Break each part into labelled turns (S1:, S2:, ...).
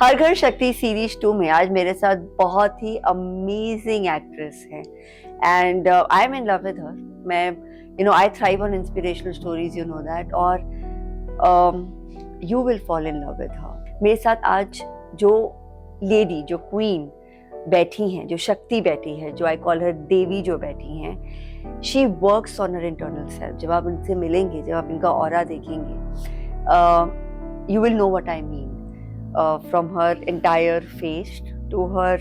S1: हर घर शक्ति सीरीज 2 में आज मेरे साथ बहुत ही अमेजिंग एक्ट्रेस है and I am in love with her. मैं I thrive on inspirational stories, you know that, और you will fall in love with her. मेरे साथ आज जो लेडी, जो क्वीन बैठी हैं, जो शक्ति बैठी है, जो आई कॉल हर देवी, जो बैठी हैं, she works on her internal self. जब आप उनसे मिलेंगे, जब आप इनका ऑरा देखेंगे, you will know what I mean. From her entire face to her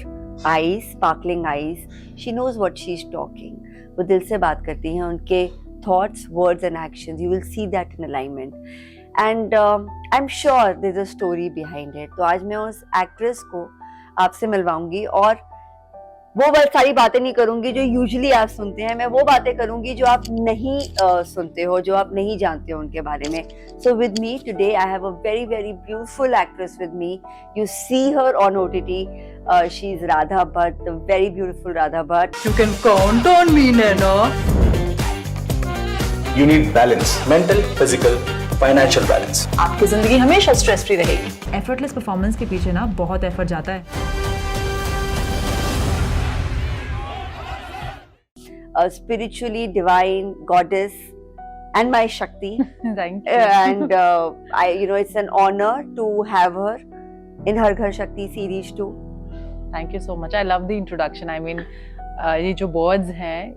S1: eyes, sparkling eyes, she knows what she's talking. वो दिल से बात करती हैं, उनके thoughts, words and actions, you will see that in alignment. And I'm sure there's a story behind it. तो आज मैं उस एक्ट्रेस को आपसे मिलवाऊंगी और वो सारी बातें नहीं करूंगी जो यूजुअली आप सुनते हैं। मैं वो बातें करूंगी जो आप नहीं सुनते हो, जो आप नहीं जानते हो उनके बारे में। So with me today I have a very very beautiful actress with me. You see her on OTT. She is Radha Bhatt, the very beautiful Radha Bhatt.
S2: You can count on me, Naina.
S3: You need balance, mental, physical, financial balance.
S2: आपकी जिंदगी हमेशा stress free रहेगी। Effortless performance के पीछे ना बहुत effort जाता है।
S1: A spiritually divine goddess and my Shakti.
S2: Thank you.
S1: And it's an honor to have her in Har Ghar Shakti series 2.
S2: Thank you so much. I love the introduction. I mean, ये जो words हैं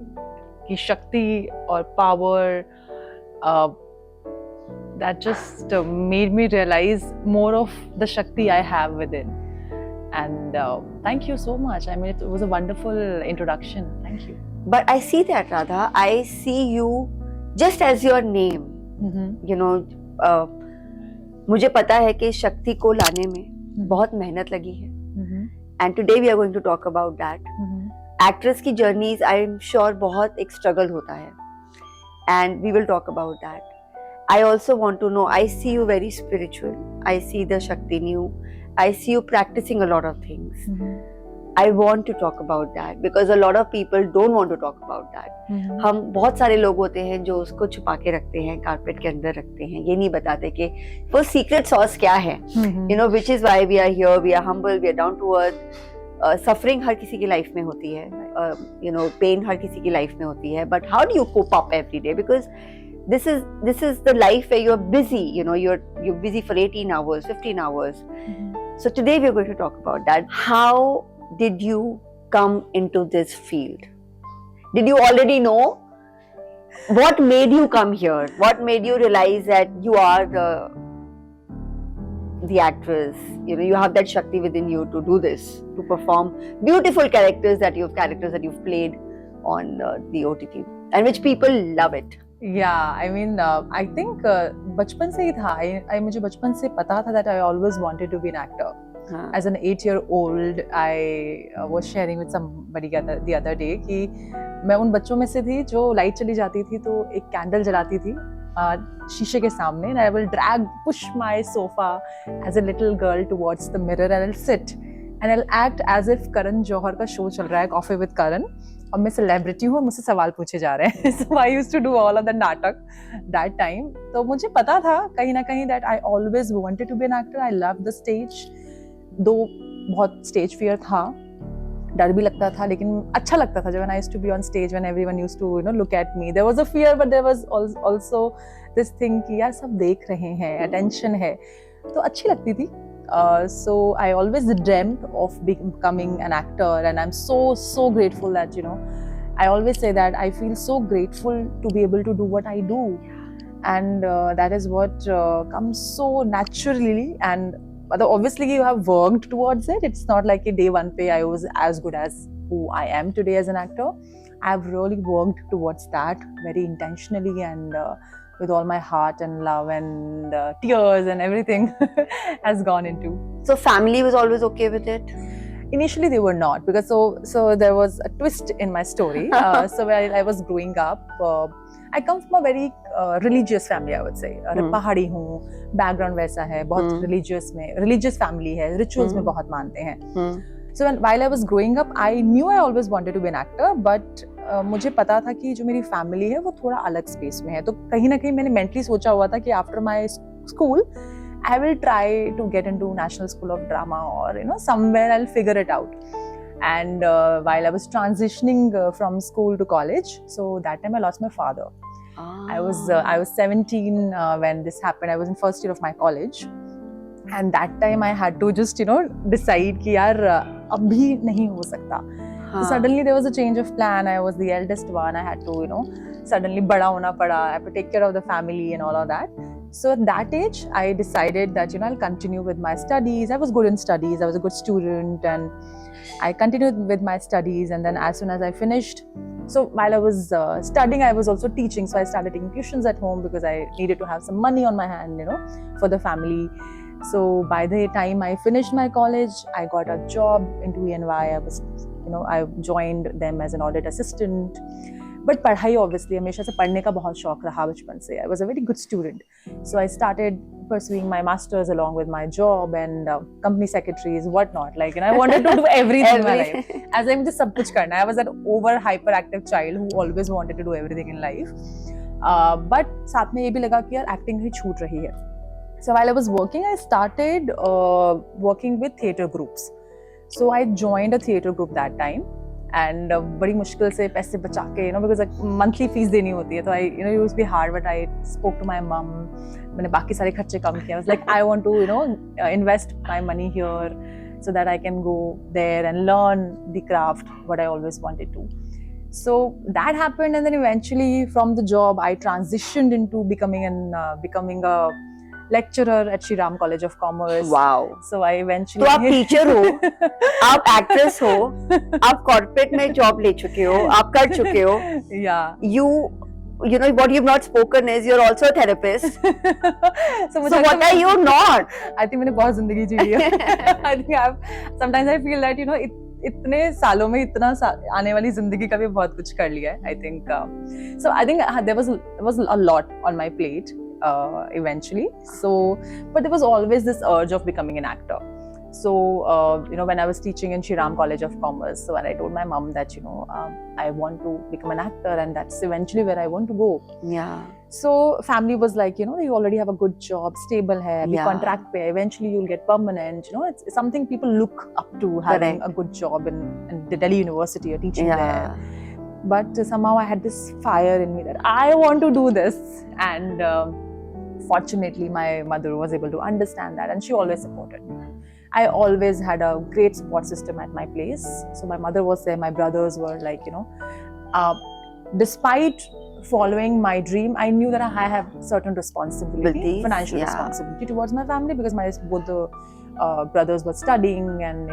S2: कि शक्ति और power, that just made me realize more of the Shakti I have within. And thank you so much. I mean, it was a wonderful introduction. Thank you.
S1: But I see that, Radha. I see you just as your name. मुझे पता है कि शक्ति को लाने में बहुत मेहनत लगी है. And today we are going to talk about that. Actress की journeys, I am sure बहुत एक struggle होता है. And we will talk about that. I also want to know, I see you very spiritual. I see the Shakti in you. I see you practicing a lot of things. I want to talk about that because a lot of people don't want to talk about that. हम बहुत सारे लोग होते हैं जो उसको छुपा के रखते हैं, कारपेट के अंदर रखते हैं, ये नहीं बताते कि वो सीक्रेट सॉस क्या है. Which is why we are here. We are humble. We are down to earth. Suffering हर किसी की लाइफ में होती है. Pain हर किसी की लाइफ में होती है. But how do you cope up every day? Because this is the life where you're busy. You're busy for 18 hours, 15 hours. So today we are going to talk about that. How did you come into this field? Did you already know? What made you come here? What made you realize that you are the actress? You have that Shakti within you to do this, to perform beautiful characters that you've played on the OTT, and which people love it.
S2: Yeah, I mean, I think बचपन से ही था. मुझे बचपन से पता था that I always wanted to be an actor. As an 8-year-old, I was sharing with somebody the other day कि मैं उन बच्चों में से थी जो लाइट चली जाती थी तो एक कैंडल जलाती थी शीशे के सामने, and I will push my sofa as a little girl towards the mirror and I'll sit and I'll act as if Karan Johar का शो चल रहा है, कॉफी विद करण, और मैं सेलिब्रिटी हूँ और मुझसे सवाल पूछे जा रहे हैं. So I used to do all of the नाटक that time. तो मुझे पता था कहीं ना कहीं that I always wanted to be an actor. I loved the stage. दो बहुत स्टेज फियर था, डर भी लगता था, लेकिन अच्छा लगता था जब I used to be on stage when everyone used to look at me. There was a fear but there was also this thing कि यार सब देख रहे हैं, attention है, तो अच्छी लगती थी. So I always dreamt of becoming an actor and I'm so grateful that I always say that I feel so grateful to be able to do what I do, and that is what comes so naturally. And obviously you have worked towards it. It's not like a day one pay I was as good as who I am today as an actor. I've really worked towards that very intentionally and with all my heart and love and tears and everything has gone into.
S1: So family was always okay with it?
S2: Initially they were not, because so there was a twist in my story. So while I was growing up, I come from a very religious family, I would say. पहाड़ी हूँ, background वैसा है, बहुत religious family है, rituals में बहुत मानते हैं. So while I was growing up, I knew I always wanted to be an actor, but मुझे पता था कि जो मेरी family है वो थोड़ा अलग space में है. तो कहीं ना कहीं मैंने mentally सोचा हुआ था कि after my school I will try to get into National School of Drama, or somewhere I'll figure it out. And while I was transitioning from school to college, so that time I lost my father. I was 17 when this happened. I was in first year of my college, and that time I had to just decide कि यार अभी नहीं हो सकता. So suddenly there was a change of plan. I was the eldest one. I had to suddenly बड़ा होना पड़ा. I have to take care of the family and all of that. So at that age, I decided that I'll continue with my studies. I was good in studies. I was a good student, and I continued with my studies. And then as soon as I finished, so while I was studying, I was also teaching. So I started taking tuitions at home because I needed to have some money on my hand, for the family. So by the time I finished my college, I got a job into ENY. I joined them as an audit assistant. But पढ़ाई obviously हमेशा से पढ़ने का बहुत शौक रहा बचपन से. I was a very good student. So I started pursuing my masters along with my job and company secretaries, whatnot. I wanted to do everything in my life. As I मुझे सब कुछ करना. I was an over hyperactive child who always wanted to do everything in life. But साथ में ये भी लगा कि यार acting ही छूट रही है. So while I was working, I started working with theatre groups. So I joined a theatre group that time. And बड़ी मुश्किल से पैसे बचा के because monthly fees देनी होती है, तो it used to be hard, but I spoke to my mom. मैंने बाकी सारे खर्चे कम किए. I was like, I want to invest my money here so that I can go there and learn the craft, what I always wanted to. So that happened, and then eventually from the job I transitioned into becoming a lecturer at Shri Ram College of Commerce.
S1: Wow.
S2: So I eventually.
S1: तो आप teacher हो, आप actress हो, आप corporate में job ले चुके हो, आप कर चुके हो.
S2: Yeah.
S1: What you've not spoken is you're also a therapist.
S2: So
S1: what are you not?
S2: I think मैंने बहुत जिंदगी जी ली है. I think sometimes I feel that इतने सालों में इतना आने वाली जिंदगी का भी बहुत कुछ कर लिया है. I think so. I think there was a lot on my plate. Eventually, but there was always this urge of becoming an actor. So when I was teaching in Shri Ram College of Commerce, so when I told my mom that I want to become an actor, and that's eventually where I want to go.
S1: Yeah.
S2: So family was like, you already have a good job, stable hai, contract pay, eventually you'll get permanent. It's something people look up to, having a good job in the Delhi University or teaching there. But somehow I had this fire in me that I want to do this, and fortunately my mother was able to understand that, and she always supported me. I always had a great support system at my place. So my mother was there, my brothers were like, despite following my dream, I knew that I have certain responsibility, financial responsibility towards my family, because both the brothers were studying, and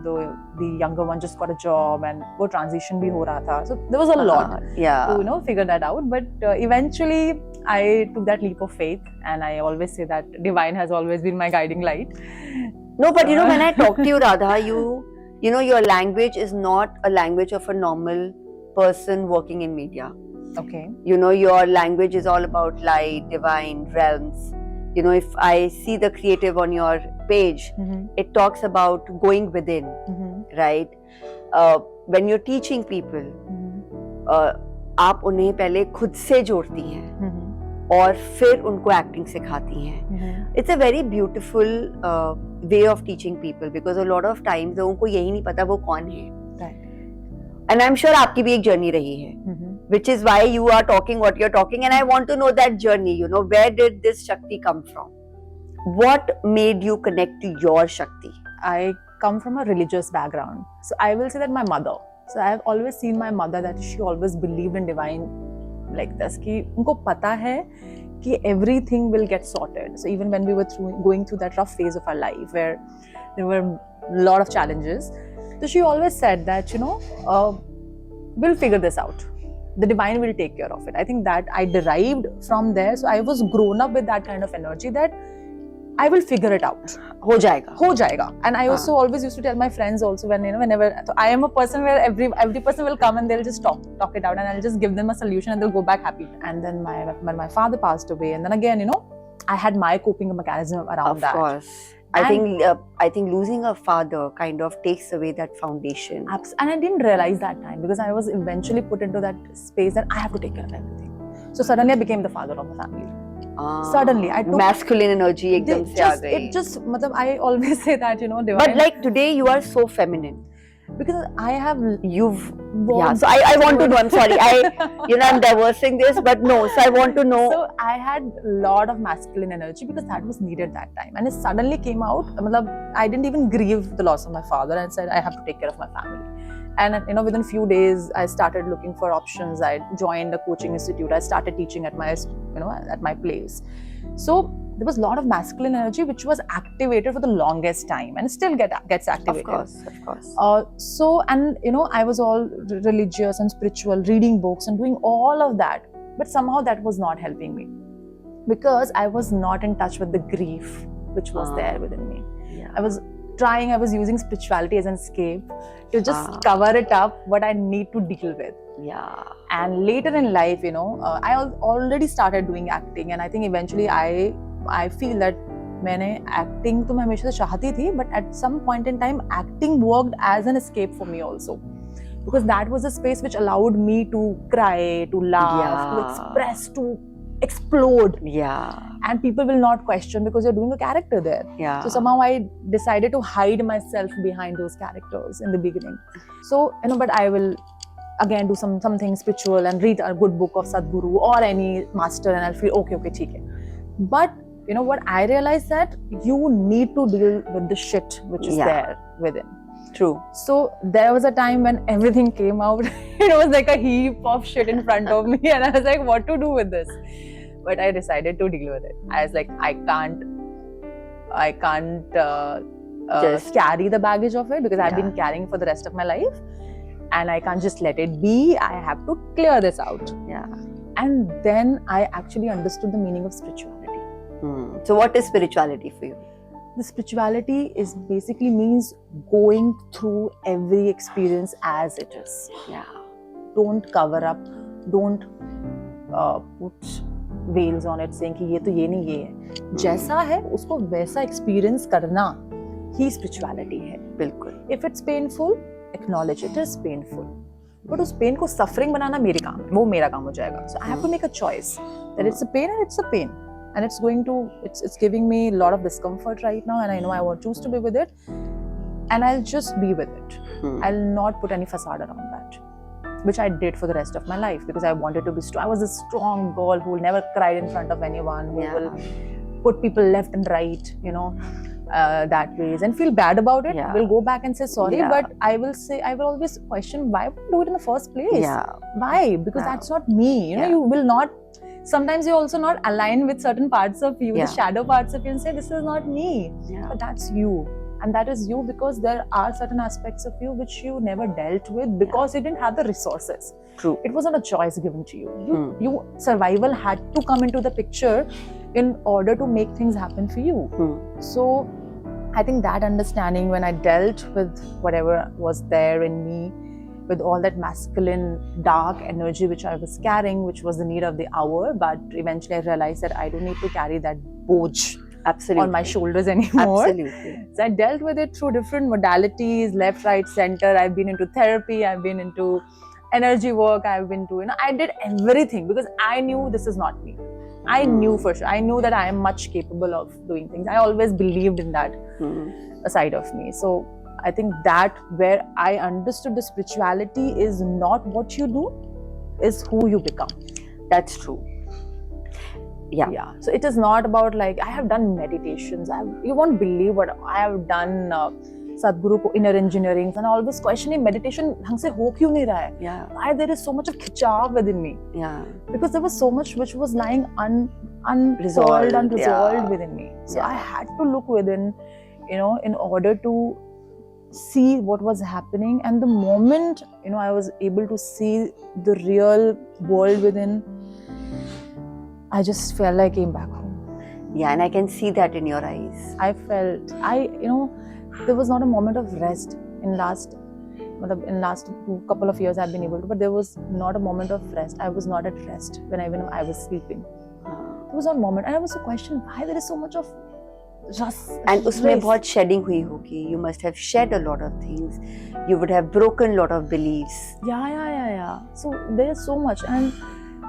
S2: the younger one just got a job, and wo transition bhi ho raha tha. So there was a lot to figure that out. But eventually I took that leap of faith, and I always say that divine has always been my guiding light.
S1: No, but when I talk to you, Radha, your language is not a language of a normal person working in media.
S2: Okay.
S1: Your language is all about light, divine, realms. If I see the creative on your page, it talks about going within, right? When you're teaching people, आप उन्हें पहले खुद से जोड़ती हैं और फिर उनको एक्टिंग सिखाती हैं. It's a very beautiful way of teaching people, because a lot of times लोगों को यही नहीं पता वो कौन है. And I'm sure आपकी भी एक जर्नी रही है, which is why you are talking what you're talking, and I want to know that journey. Where did this Shakti come from? What made you connect to your Shakti?
S2: I come from a religious background, so I will say that my mother. So I have always seen my mother that she always believed in divine like this. कि उनको पता है कि everything will get sorted. So even when we were going through that rough phase of our life where there were a lot of challenges, so she always said that we'll figure this out. The divine will take care of it. I think that I derived from there. So I was grown up with that kind of energy that I will figure it out.
S1: हो जाएगा.
S2: And I also always used to tell my friends also whenever. So I am a person where every person will come and they'll just talk it out, and I'll just give them a solution and they'll go back happy. And then when my father passed away, and then again I had my coping mechanism around that. Of
S1: course. I think losing a father kind of takes away that foundation.
S2: And I didn't realize that time, because I was eventually put into that space that I have to take care of everything. So suddenly I became the father of the family. Suddenly, I took
S1: masculine energy एकदम से आ गई.
S2: it just मतलब I always say that, you know, divine,
S1: But like today you are so feminine.
S2: because I have
S1: You've
S2: walked
S1: yeah. So I want to know. I'm sorry. I'm diversing this, but no. So I want to know.
S2: So I had a lot of masculine energy because that was needed that time, and it suddenly came out. मतलब, I didn't even grieve the loss of my father, and said I have to take care of my family. And you know, within a few days, I started looking for options. I joined a coaching institute. I started teaching at my, at my place. So there was a lot of masculine energy which was activated for the longest time, and still gets activated.
S1: Of course.
S2: So, and you know, I was all religious and spiritual, reading books and doing all of that, but somehow that was not helping me because I was not in touch with the grief which was there within me.
S1: Yeah.
S2: I was using spirituality as an escape to just cover it up what I need to deal with.
S1: Yeah.
S2: And later in life, you know, I already started doing acting, and I think eventually I feel that मैंने acting तो मैं हमेशा से चाहती थी, but at some point in time acting worked as an escape for me also, because that was a space which allowed me to cry, to laugh, to express, to explode.
S1: Yeah.
S2: And people will not question because you're doing a character there.
S1: Yeah.
S2: So somehow I decided to hide myself behind those characters in the beginning. So, you know, but I will again do something spiritual and read a good book of Sadhguru or any master, and I'll feel okay, theek hai. But you know what, I realized that you need to deal with the shit which is there within.
S1: True.
S2: So there was a time when everything came out. It was like a heap of shit in front of me, and I was like, what to do with this? But I decided to deal with it. I was like, I can't just carry the baggage of it, because I've been carrying for the rest of my life, and I can't just let it be. I have to clear this out.
S1: Yeah.
S2: And then I actually understood the meaning of spirituality.
S1: So what is spirituality for you?
S2: The spirituality is basically means going through every experience as it is.
S1: Yeah.
S2: Don't cover up. Don't put veils on it saying कि ये तो ये नहीं ये है. जैसा है उसको वैसा experience करना ही spirituality है.
S1: बिल्कुल.
S2: If it's painful, acknowledge it is painful. But उस pain को suffering बनाना मेरे काम है. वो मेरा काम हो जाएगा. So I have to make a choice that it's a pain and it's a pain. And it's giving me a lot of discomfort right now, and I know I won't choose to be with it, and I'll just be with it. I'll not put any facade around that, which I did for the rest of my life, because I wanted to be strong. I was a strong girl who will never cry in front of anyone, who will put people left and right, you know, that ways, and feel bad about it. We'll go back and say sorry, but I will always question why would I do it in the first place?
S1: Yeah.
S2: Why? Because that's not me. You know, you will not. Sometimes you're also not aligned with certain parts of you, the shadow parts of you, and say, this is not me. Yeah. But that's you. And that is you because there are certain aspects of you which you never dealt with because you didn't have the resources.
S1: True.
S2: It wasn't a choice given to you. You survival had to come into the picture in order to make things happen for you. So I think that understanding, when I dealt with whatever was there in me, with all that masculine dark energy which I was carrying, which was the need of the hour, but eventually I realized that I don't need to carry that boge on my shoulders anymore.
S1: Absolutely.
S2: So I dealt with it through different modalities, left, right, center. I've been into therapy, I've been into energy work, I've been to, I did everything because I knew this is not me. I knew for sure. I knew that I am much capable of doing things. I always believed in that side of me. So I think that where I understood the spirituality is not what you do, is who you become.
S1: That's true. Yeah.
S2: So it is not about like, I have done meditations. You won't believe what I have done. Sadhguru ko inner engineering, and I always questioning meditation ढंग से हो क्यों नहीं रहा है?
S1: Yeah.
S2: Why there is so much of खिंचाव within me?
S1: Yeah.
S2: Because there was so much which was lying unresolved within me. So I had to look within, in order to see what was happening. And the moment, I was able to see the real world within, I just felt like I came back home.
S1: Yeah, and I can see that in your eyes.
S2: I felt, there was not a moment of rest in last couple of years I've been able to, but there was not a moment of rest. I was not at rest when I was sleeping. There was not a moment, and I was so questioned why there is so much of rust.
S1: And उसमें बहुत shedding हुई होगी. You must have shed a lot of things. You would have broken a lot of beliefs.
S2: Yeah. So there is so much, and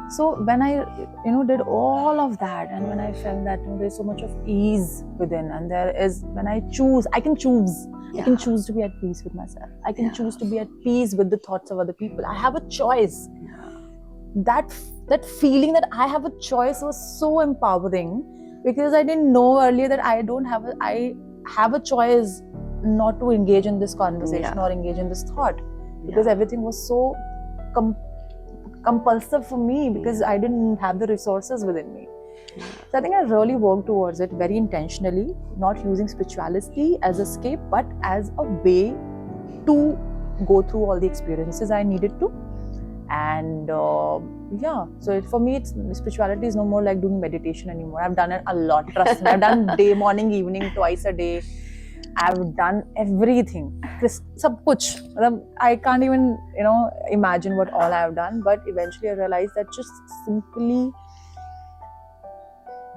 S2: So when I did all of that, and when I felt that there's so much of ease within, and there is, when I choose, I can choose. I can choose to be at peace with myself. I can choose to be at peace with the thoughts of other people. I have a choice. That feeling that I have a choice was so empowering, because I didn't know earlier that I have a choice not to engage in this conversation or engage in this thought, because everything was so compulsive for me, because I didn't have the resources within me. So I think I really worked towards it very intentionally, not using spirituality as escape, but as a way to go through all the experiences I needed to. And so for me, spirituality is no more like doing meditation anymore. I've done it a lot, trust me. I've done day, morning, evening, twice a day. I've done everything. Sab kuch. I can't even imagine what all I've done. But eventually I realized that just simply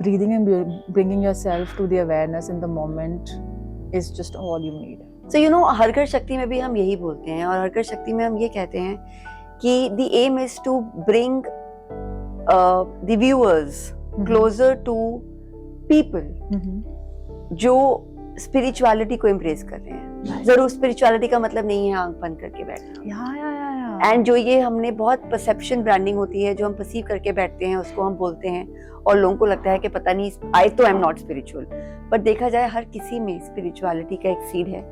S2: breathing and bringing yourself to the awareness in the moment is just all you need.
S1: So हर घर शक्ति में भी हम यही बोलते हैं, और हर घर शक्ति में हम ये कहते हैं कि the aim is to bring the viewers closer to people जो स्पिरिचुअलिटी को एम्ब्रेस कर रहे हैं. जरूर स्पिरिचुअलिटी का मतलब नहीं है आंख बंद करके बैठना. एंड जो ये हमने बहुत परसेप्शन ब्रांडिंग होती है, जो हम परसीव करके बैठते हैं, उसको हम बोलते हैं, और लोगों को लगता है कि पता नहीं, आई तो एम नॉट स्पिरिचुअल. बट देखा जाए हर किसी में स्पिरिचुअलिटी का एक सीड है.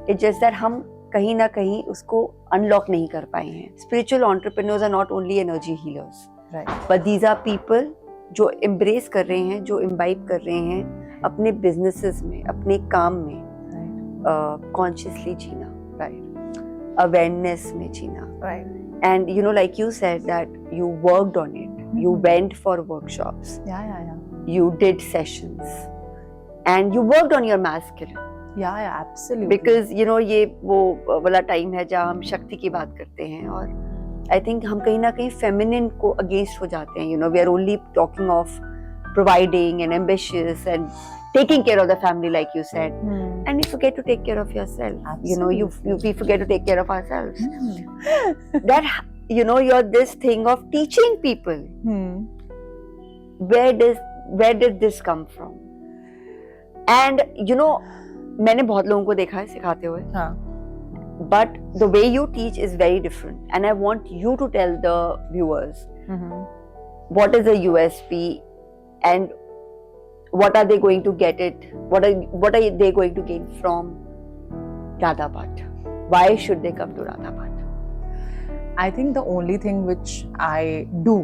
S1: इट्स जस्ट दैट हम कहीं ना कहीं उसको अनलॉक नहीं कर पाए हैं. Spiritual entrepreneurs are not only energy healers, but these are people जो एम्ब्रेस कर रहे हैं, जो इम्बाइब कर रहे हैं अपने बिजनेसेस में, अपने काम में, कॉन्शियसली जीना, अवेयरनेस में जीना. And like you said that you worked on it, you went for workshops, you did sessions, and you worked on your masculine.
S2: Absolutely.
S1: Because ये वो वाला टाइम है जहाँ हम शक्ति की बात करते हैं, और आई थिंक हम कहीं ना कहीं फेमिनिन को अगेंस्ट हो जाते हैं. We are only talking of providing and ambitious and taking care of the family, like you said, and we forget to take care of yourself.
S2: Absolutely.
S1: We forget to take care of ourselves. That you're this thing of teaching people. Where did this come from? And मैंने बहुत लोगों को देखा है सिखाते हुए, but the way you teach is very different, and I want you to tell the viewers what is the USP, and what are they going to get it? What are they going to gain from Radha Path? Why should they come to Radha Path?
S2: I think the only thing which I do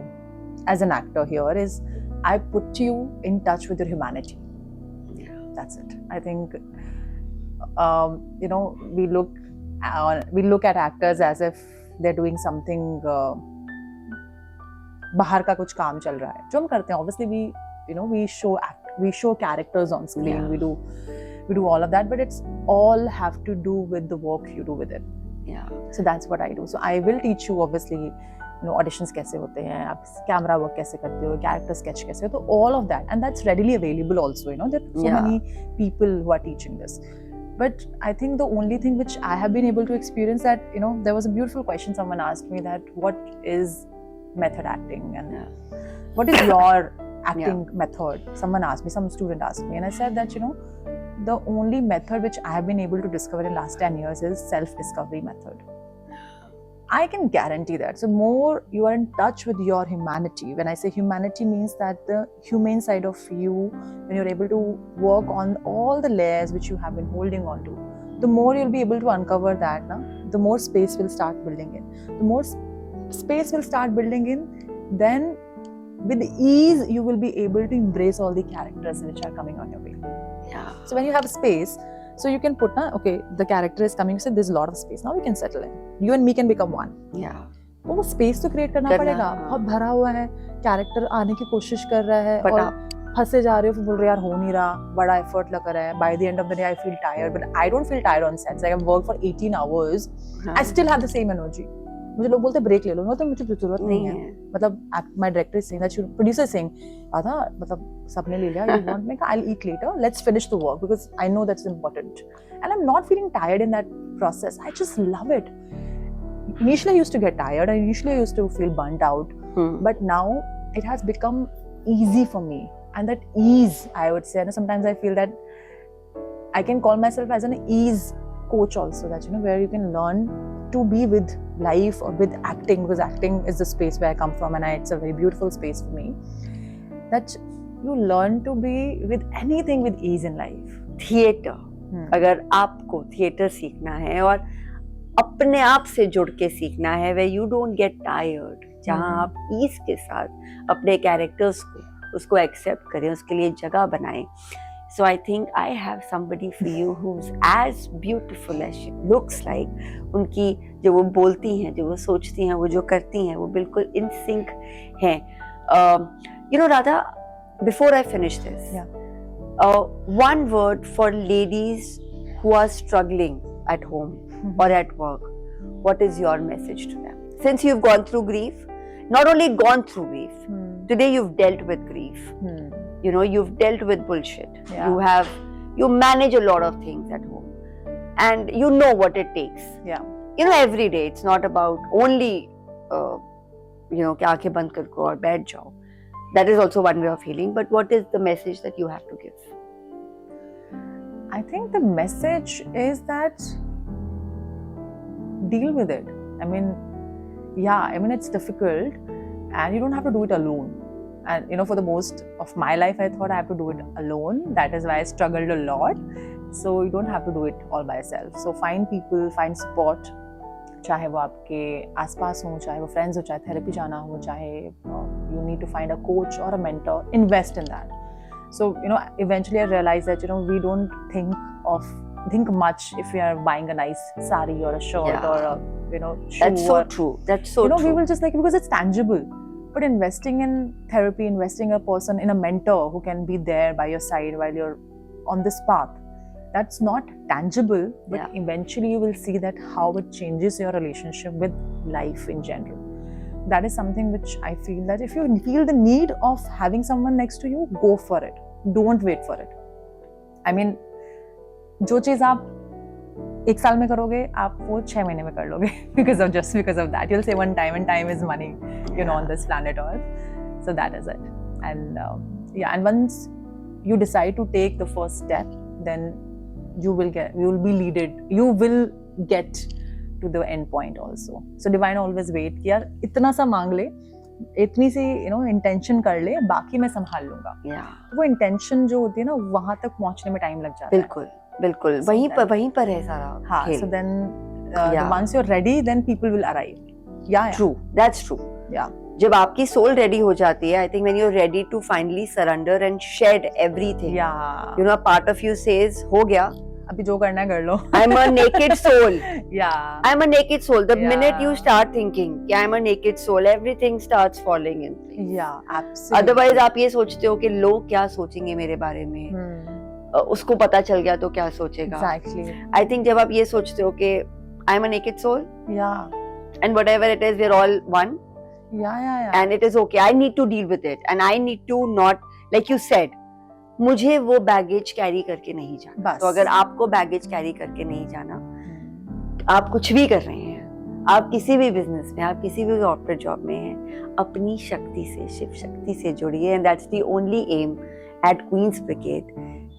S2: as an actor here is I put you in touch with your humanity. That's it. I think we look at actors as if they're doing something. बाहर का कुछ काम चल रहा है जो हम करते हैं. Obviously we show characters on screen. We do all of that, but it's all have to do with the work you do with it. So that's what I do. So I will teach you obviously auditions कैसे होते हैं, आप camera work कैसे करते हो, character sketch कैसे हो, तो all of that, and that's readily available also. There are so many people who are teaching this. But I think the only thing which I have been able to experience that there was a beautiful question someone asked me, that what is method acting and what is your acting method. Someone asked me, some student asked me, and I said that the only method which I have been able to discover in last 10 years is self-discovery method. I can guarantee that. So more you are in touch with your humanity. When I say humanity, means that the humane side of you, when you're able to work on all the layers which you have been holding on to, the more you'll be able to uncover that, the more space will start building in. The more space will start building in, then with ease you will be able to embrace all the characters which are coming on your way. So when you have space, so you can put, okay, the character is coming, so there's a lot of space. Now we can settle in. You and me can become one. तो वो space तो create करना पड़ेगा. बहुत भरा हुआ है, character आने की कोशिश कर रहा है और फंसे जा रहे हो, फिर बोल रहे यार हो नहीं रहा, बड़ा एफर्ट लग रहा है. By the end of the day I feel tired, but I don't feel tired on sets. Like I've worked for 18 hours, I still have the same energy. मुझे लोग बोलते ब्रेक ले लो, तो मुझे जरूरत नहीं है. मतलब my director is saying that, producer is saying, आधा मतलब सबने ले लिया, you want me, I'll eat later, let's finish the work because I know that's important. And I'm not feeling tired in that process. I just love it. Initially I used to get tired, and initially I used to feel burnt out, But now it has become easy for me, and that ease, I would say, and sometimes I feel that I can call myself as an ease coach also, that where you can learn to be with life or with acting, because acting is the space where I come from, and it's a very beautiful space for me, that you learn to be with anything with ease in life.
S1: Theatre, अगर आपको theatre सीखना है और अपने आप से जुड़ के सीखना है, where you don't get tired, जहाँ आप ईज के साथ अपने कैरेक्टर्स को उसको एक्सेप्ट करें, उसके लिए जगह बनाएं. So I think I have somebody for you who's as beautiful as she looks like. उनकी जो वो बोलती हैं, जो वो सोचती हैं, वो जो करती हैं, वो बिल्कुल in sync हैं. Radha, before I finish this, one word for ladies who are struggling at home or at work. What is your message to them? Since you've gone through grief, not only gone through grief, today you've dealt with grief. You've dealt with bullshit.
S2: Yeah.
S1: You manage a lot of things at home, and you know what it takes.
S2: Yeah.
S1: Every day it's not about only कि आंखें बंद करके और बैठ जाओ. That is also one way of healing. But what is the message that you have to give?
S2: I think the message is that deal with it. It's difficult, and you don't have to do it alone. And for the most of my life, I thought I have to do it alone. That is why I struggled a lot. So you don't have to do it all by yourself. So find people, find support. चाहे वो आपके आसपास हो, चाहे वो friends हो, चाहे therapy जाना हो, चाहे you need to find a coach or a mentor. Invest in that. So eventually I realized that we don't think much if we are buying a nice sari or a shirt or a shoe.
S1: That's so true. That's so true.
S2: We will just because it's tangible. But investing in therapy, investing in a person, in a mentor who can be there by your side while you're on this path, that's not tangible, but eventually you will see that how it changes your relationship with life in general. That is something which I feel that if you feel the need of having someone next to you, go for it. Don't wait for it. जो चीज आप 1 साल में करोगे, आप वो 6 महीने में कर लोगे because of that. You'll say one time, and time is money, on this planet Earth. So that is it. And and once you decide to take the first step, then you will get to the end point also. So divine always wait कि यार इतना सा मांग ले, इतनी सी intention कर ले, बाकी मैं संभाल लूंगा. वो इंटेंशन जो होती है ना, वहां तक पहुंचने में टाइम लग जाता है.
S1: बिल्कुल वहीं पर है सारा खेल.
S2: So then once you're ready, then people will arrive.
S1: True, that's true. जब आपकी soul ready हो जाती है, I think when you're ready to finally surrender and shed everything, a part of you says हो गया,
S2: अभी जो करना है कर लो.
S1: I'm a naked soul. I'm a naked soul. The minute you start thinking कि I'm a naked soul, everything starts falling in place.
S2: Absolutely.
S1: Otherwise आप ये सोचते हो कि लोग क्या सोचेंगे मेरे बारे में, उसको पता चल गया तो क्या सोचेगा.
S2: Exactly.
S1: I think जब आप ये सोचते हो कि I'm a naked soul, and whatever it is, we're all one. And it is okay. I need to deal with it, and I need to not, like you said, मुझे वो baggage carry करके नहीं जाना. तो अगर आपको baggage carry करके नहीं जाना, आप कुछ भी कर रहे हैं, आप किसी भी बिजनेस में, आप किसी भी कॉर्पोरेट जॉब में हैं, अपनी शक्ति से, शिव शक्ति से जुड़िए. And that's the only aim at Queens Brigade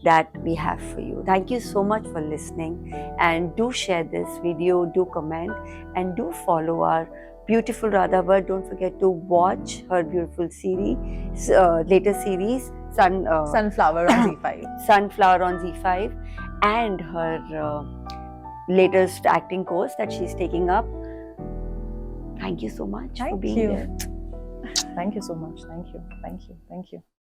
S1: that we have for you. Thank you so much for listening, and do share this video, do comment, and do follow our beautiful Radha Bhatt. Don't forget to watch her beautiful series, latest series,
S2: Sunflower on Z5.
S1: Sunflower on Z5, and her latest acting course that she's taking up. Thank you so much for being here.
S2: Thank you so much. Thank you.